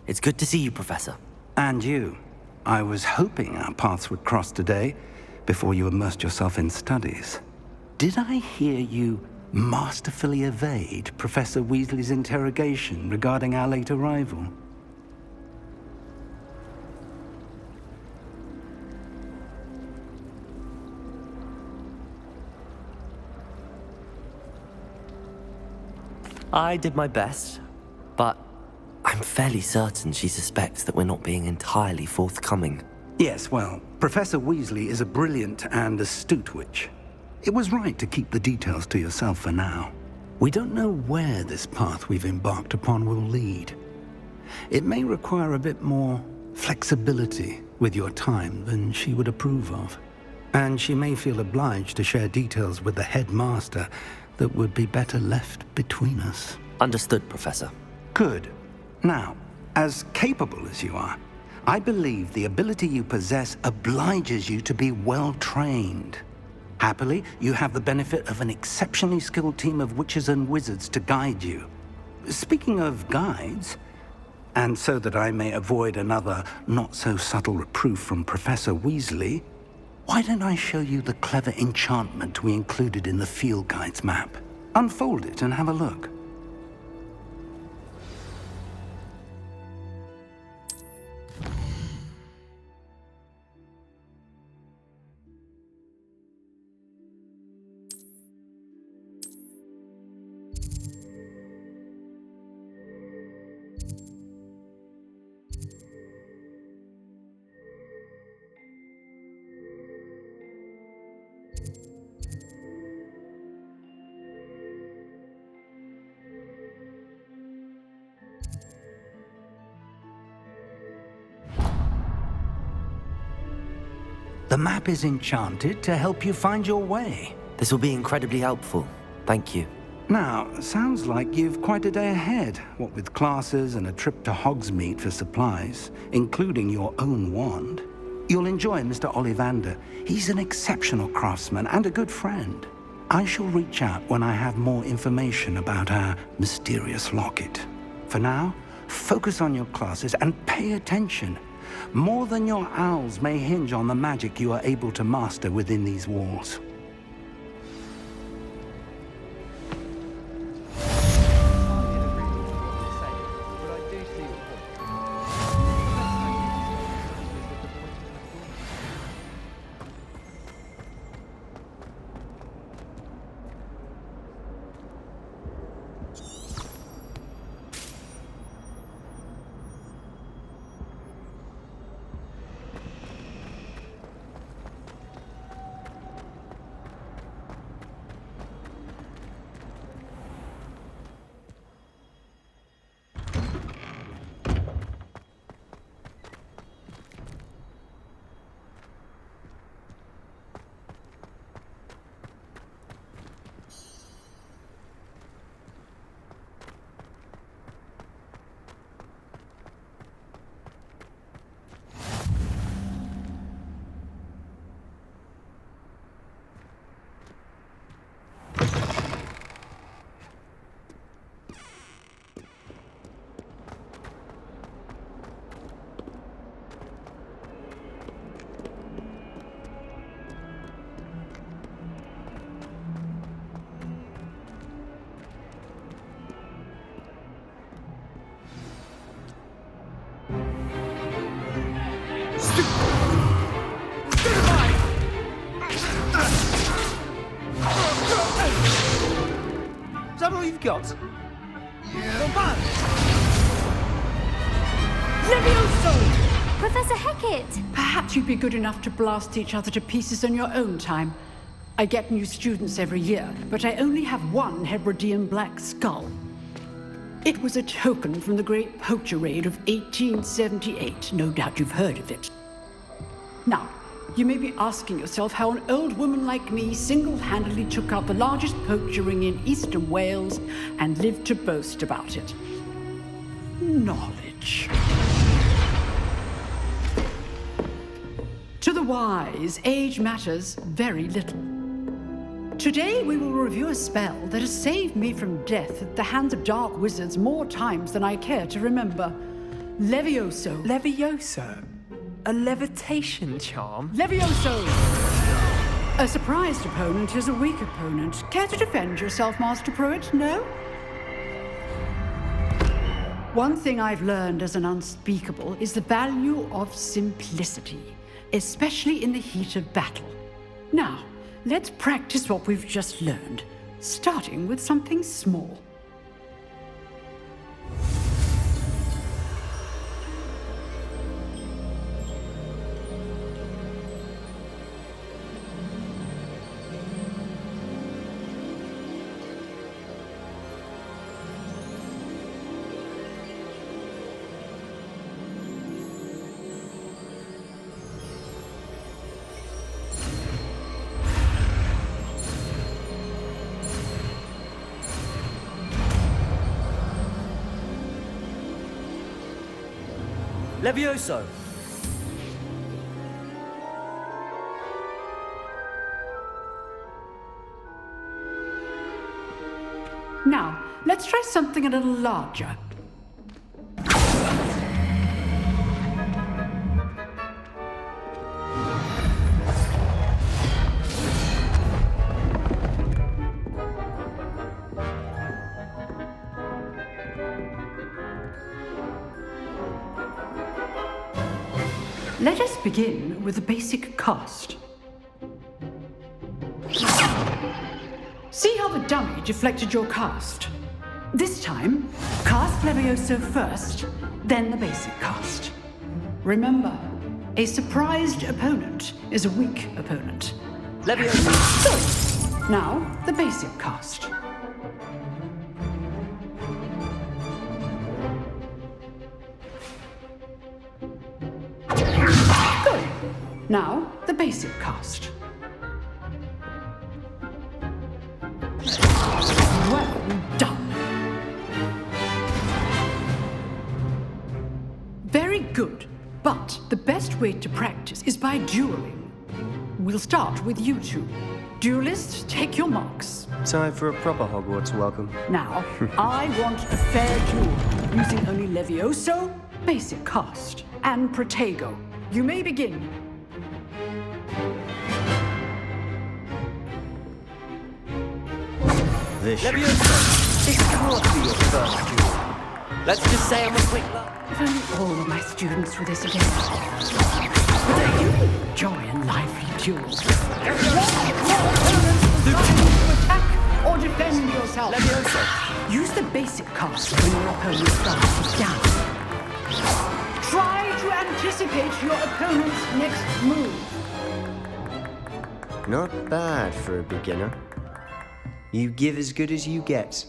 It's good to see you, Professor. And you. I was hoping our paths would cross today, before you immersed yourself in studies. Did I hear you masterfully evade Professor Weasley's interrogation regarding our late arrival? I did my best, but I'm fairly certain she suspects that we're not being entirely forthcoming. Yes, well, Professor Weasley is a brilliant and astute witch. It was right to keep the details to yourself for now. We don't know where this path we've embarked upon will lead. It may require a bit more flexibility with your time than she would approve of. And she may feel obliged to share details with the headmaster that would be better left between us. Understood, Professor. Good. Now, as capable as you are, I believe the ability you possess obliges you to be well-trained. Happily, you have the benefit of an exceptionally skilled team of witches and wizards to guide you. Speaking of guides, and so that I may avoid another not-so-subtle reproof from Professor Weasley, why don't I show you the clever enchantment we included in the field guide's map? Unfold it and have a look. The map is enchanted to help you find your way. This will be incredibly helpful. Thank you. Now, sounds like you've quite a day ahead, what with classes and a trip to Hogsmeade for supplies, including your own wand. You'll enjoy Mr. Ollivander. He's an exceptional craftsman and a good friend. I shall reach out when I have more information about our mysterious locket. For now, focus on your classes and pay attention. More than your owls may hinge on the magic you are able to master within these walls. Is that all you've got? Yeah. Levioso! Professor Hecat! Perhaps you'd be good enough to blast each other to pieces on your own time. I get new students every year, but I only have one Hebridean black skull. It was a token from the Great Poacher Raid of 1878. No doubt you've heard of it. Now, you may be asking yourself how an old woman like me single-handedly took out the largest poacher ring in eastern Wales and lived to boast about it. Knowledge. To the wise, age matters very little. Today we will review a spell that has saved me from death at the hands of dark wizards more times than I care to remember. Levioso. Levioso? A levitation charm? Levioso! A surprised opponent is a weak opponent. Care to defend yourself, Master Pruitt? No? One thing I've learned as an unspeakable is the value of simplicity, especially in the heat of battle. Now, let's practice what we've just learned, starting with something small. Levioso! Now, let's try something a little larger. Let us begin with the basic cast. See how the dummy deflected your cast? This time, cast Levioso first, then the basic cast. Remember, a surprised opponent is a weak opponent. Levioso! Good. Now, the basic cast. Good. Now, the basic cast. Well done. Very good. But the best way to practice is by dueling. We'll start with you two. Duelists, take your marks. Time for a proper Hogwarts welcome. Now, I want a fair duel, using only Levioso, basic cast, and Protego. You may begin. This Levioso! This can't be your first duel. Let's just say I'm a quick luck. If only all of my students were this again. But you enjoy a lively duel. To attack or defend yourself. Levioso! Use the basic cast when your opponent's guard is down. Try to anticipate your opponent's next move. Not bad for a beginner. You give as good as you get.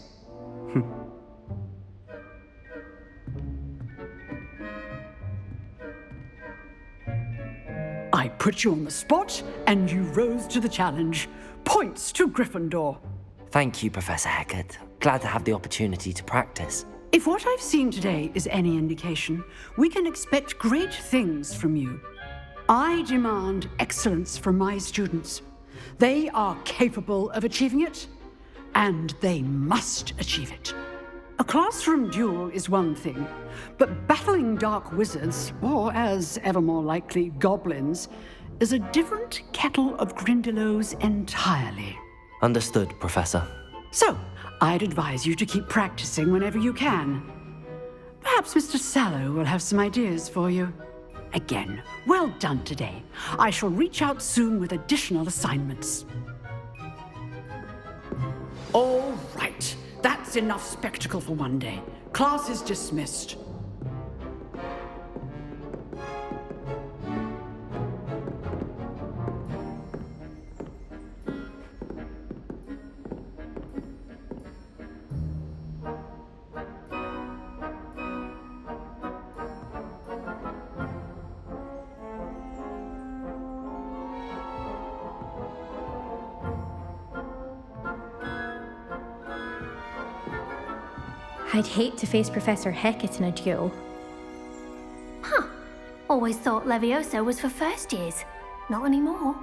I put you on the spot, and you rose to the challenge. Points to Gryffindor. Thank you, Professor Hecat. Glad to have the opportunity to practice. If what I've seen today is any indication, we can expect great things from you. I demand excellence from my students. They are capable of achieving it, and they must achieve it. A classroom duel is one thing, but battling dark wizards, or as ever more likely, goblins, is a different kettle of Grindylows entirely. Understood, Professor. So, I'd advise you to keep practicing whenever you can. Perhaps Mr. Sallow will have some ideas for you. Again, well done today. I shall reach out soon with additional assignments. All right. That's enough spectacle for one day. Class is dismissed. I'd hate to face Professor Hecat in a duel. Huh. Always thought Levioso was for first years. Not anymore.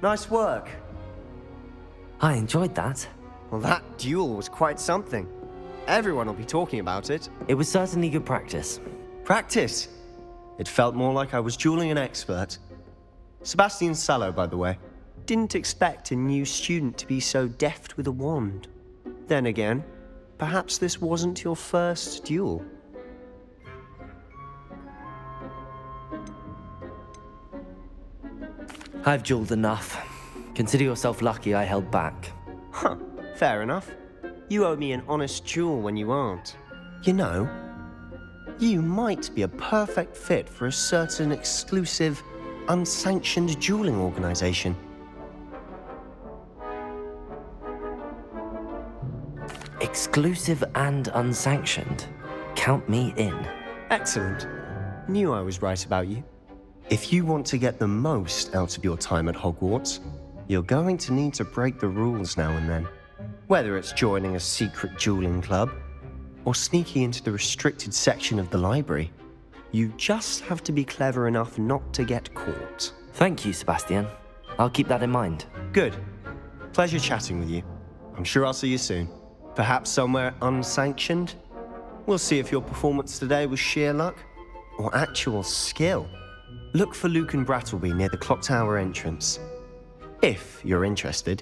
Nice work. I enjoyed that. Well, that duel was quite something. Everyone will be talking about it. It was certainly good practice. Practice? It felt more like I was dueling an expert. Sebastian Sallow, by the way. Didn't expect a new student to be so deft with a wand. Then again, perhaps this wasn't your first duel. I've dueled enough. Consider yourself lucky I held back. Huh, fair enough. You owe me an honest duel when you aren't. You know, you might be a perfect fit for a certain exclusive, unsanctioned dueling organization. Exclusive and unsanctioned. Count me in. Excellent. Knew I was right about you. If you want to get the most out of your time at Hogwarts, you're going to need to break the rules now and then. Whether it's joining a secret dueling club, or sneaking into the restricted section of the library, you just have to be clever enough not to get caught. Thank you, Sebastian. I'll keep that in mind. Good. Pleasure chatting with you. I'm sure I'll see you soon. Perhaps somewhere unsanctioned? We'll see if your performance today was sheer luck or actual skill. Look for Luke and Brattleby near the clock tower entrance, if you're interested.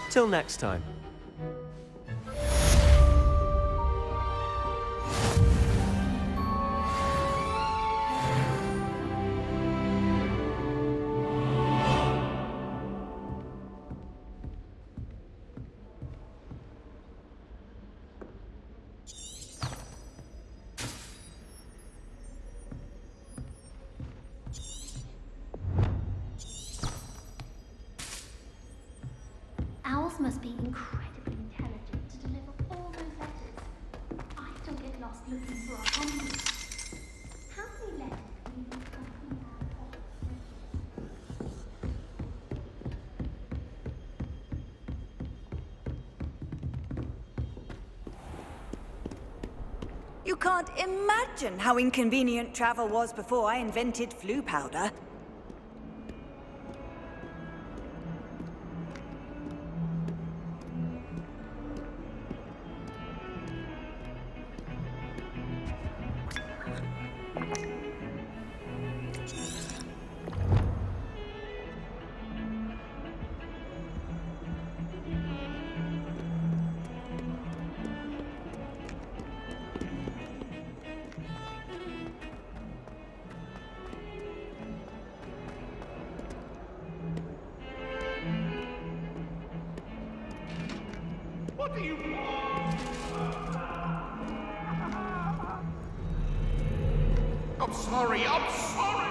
Till next time. Owls must be incredibly intelligent to deliver all those letters. I still get lost looking for our converts. How many letters can you think of? You can't imagine how inconvenient travel was before I invented flu powder. What do you want? I'm sorry, I'm sorry!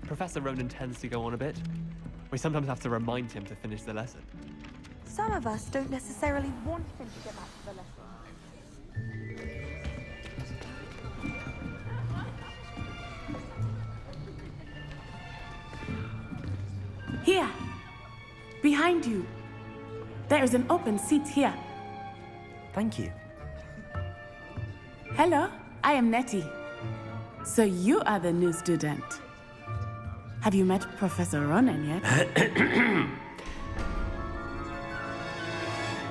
Professor Ronan tends to go on a bit. We sometimes have to remind him to finish the lesson. Some of us don't necessarily want him to get back to the lesson. Here, behind you. There is an open seat here. Thank you. Hello, I am Nettie. So you are the new student. Have you met Professor Ronan yet?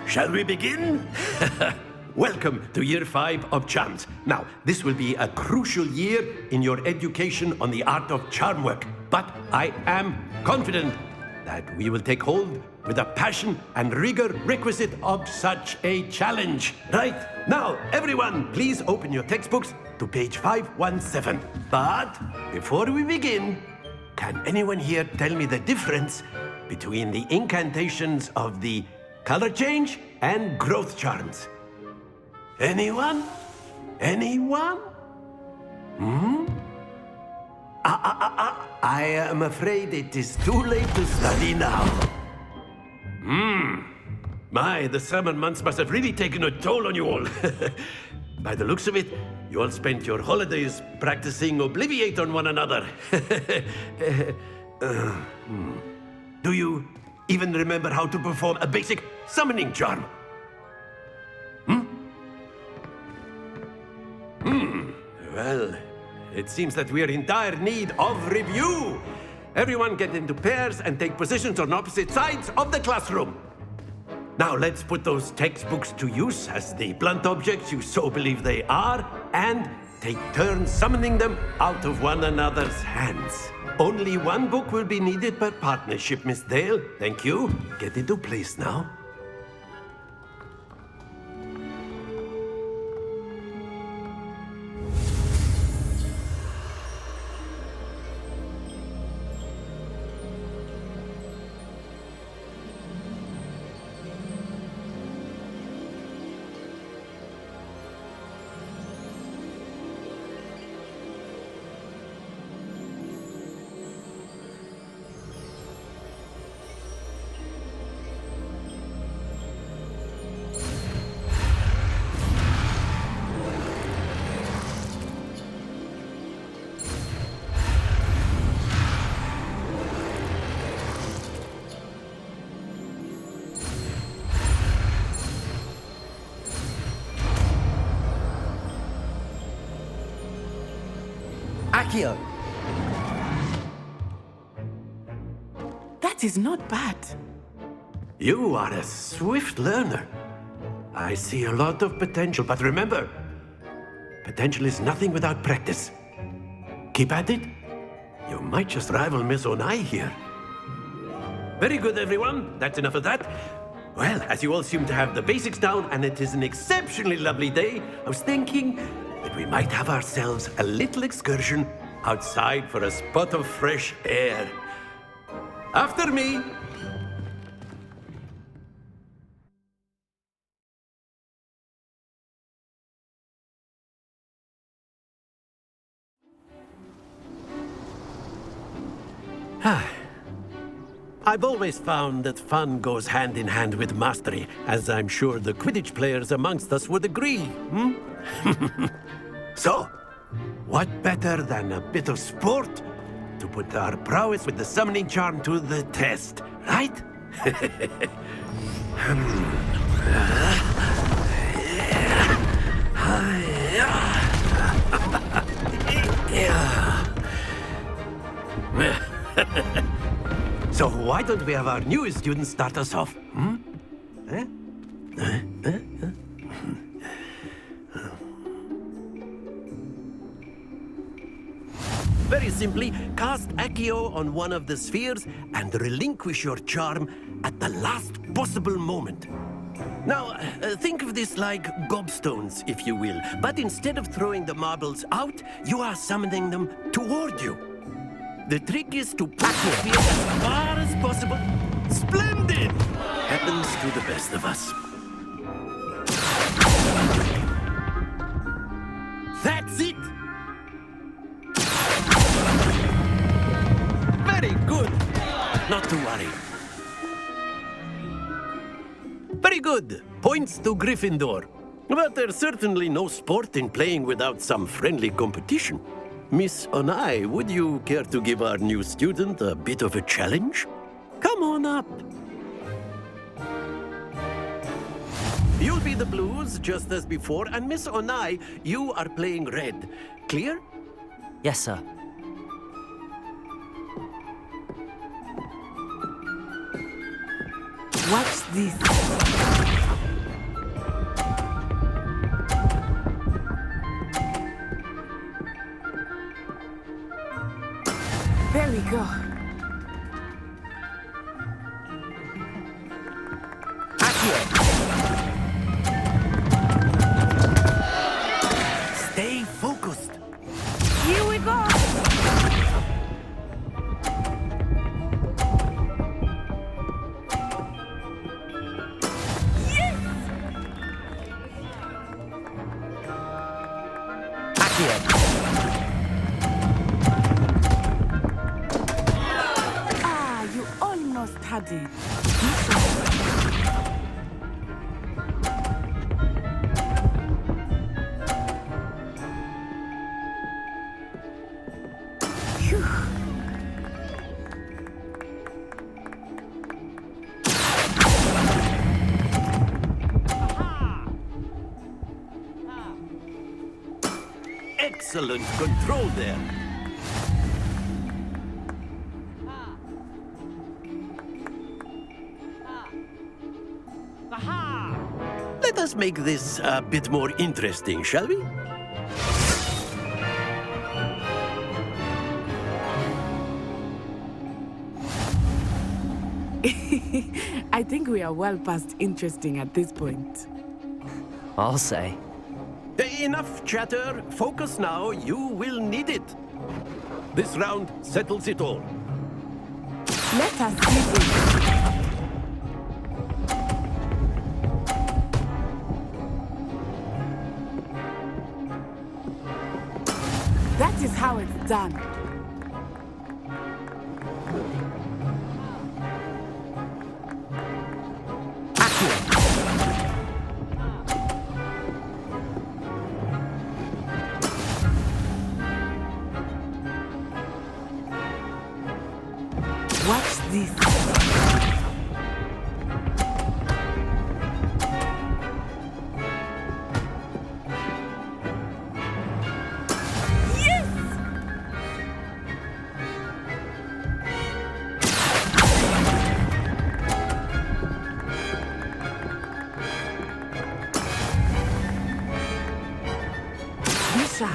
Shall we begin? Welcome to Year 5 of Charms. Now, this will be a crucial year in your education on the art of charm work, but I am confident that we will take hold with the passion and rigor requisite of such a challenge. Right, now, everyone, please open your textbooks to page 517. But before we begin, can anyone here tell me the difference between the incantations of the color change and growth charms? Anyone? Anyone? I am afraid it is too late to study now. My, the summer months must have really taken a toll on you all. By the looks of it, you all spent your holidays practicing Obliviate on one another. Do you even remember how to perform a basic summoning charm? Well, it seems that we are in dire need of review. Everyone get into pairs and take positions on opposite sides of the classroom. Now let's put those textbooks to use as the blunt objects you so believe they are, and take turns summoning them out of one another's hands. Only one book will be needed per partnership, Miss Dale. Thank you. Get into place now. Accio! That is not bad. You are a swift learner. I see a lot of potential, but remember, potential is nothing without practice. Keep at it. You might just rival Miss Onai here. Very good, everyone. That's enough of that. Well, as you all seem to have the basics down, and it is an exceptionally lovely day, I was thinking that we might have ourselves a little excursion outside for a spot of fresh air. After me. I've always found that fun goes hand in hand with mastery, as I'm sure the Quidditch players amongst us would agree, So, what better than a bit of sport to put our prowess with the summoning charm to the test, right? So why don't we have our newest student start us off? Very simply, cast Accio on one of the spheres and relinquish your charm at the last possible moment. Now, think of this like gobstones, if you will, but instead of throwing the marbles out, you are summoning them toward you. The trick is to push the sphere as far as possible. Splendid! Happens to the best of us. That's it! Very good! Not to worry. Very good. Points to Gryffindor. But there's certainly no sport in playing without some friendly competition. Miss Onai, would you care to give our new student a bit of a challenge? Come on up. You'll be the blues, just as before, and Miss Onai, you are playing red. Clear? Yes, sir. What's this? There we go. Stay focused. Here we go. Ah, you almost had it. Excellent control there. Let us make this a bit more interesting, shall we? I think we are well past interesting at this point. I'll say. Enough chatter. Focus now. You will need it. This round settles it all. Let us see this. That is how it's done. Watch this. Yes! Misha.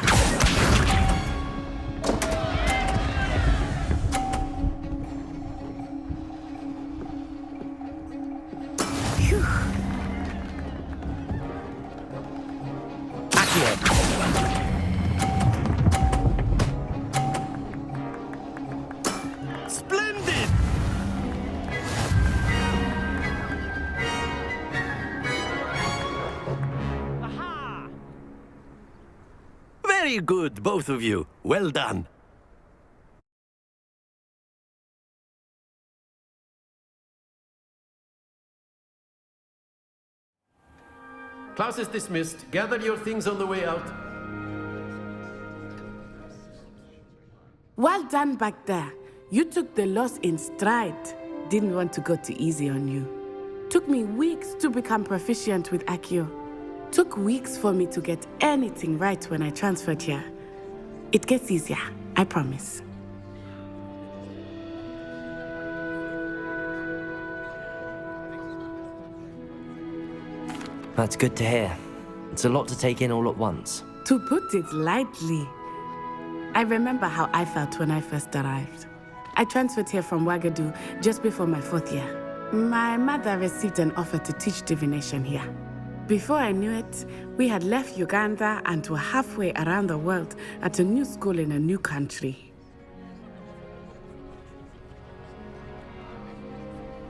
Splendid! Very good, both of you. Well done. Class is dismissed. Gather your things on the way out. Well done back there. You took the loss in stride. Didn't want to go too easy on you. Took me weeks to become proficient with Accio. Took weeks for me to get anything right when I transferred here. It gets easier, I promise. That's good to hear. It's a lot to take in all at once. To put it lightly, I remember how I felt when I first arrived. I transferred here from Ouagadougou just before my 4th year. My mother received an offer to teach divination here. Before I knew it, we had left Uganda and were halfway around the world at a new school in a new country.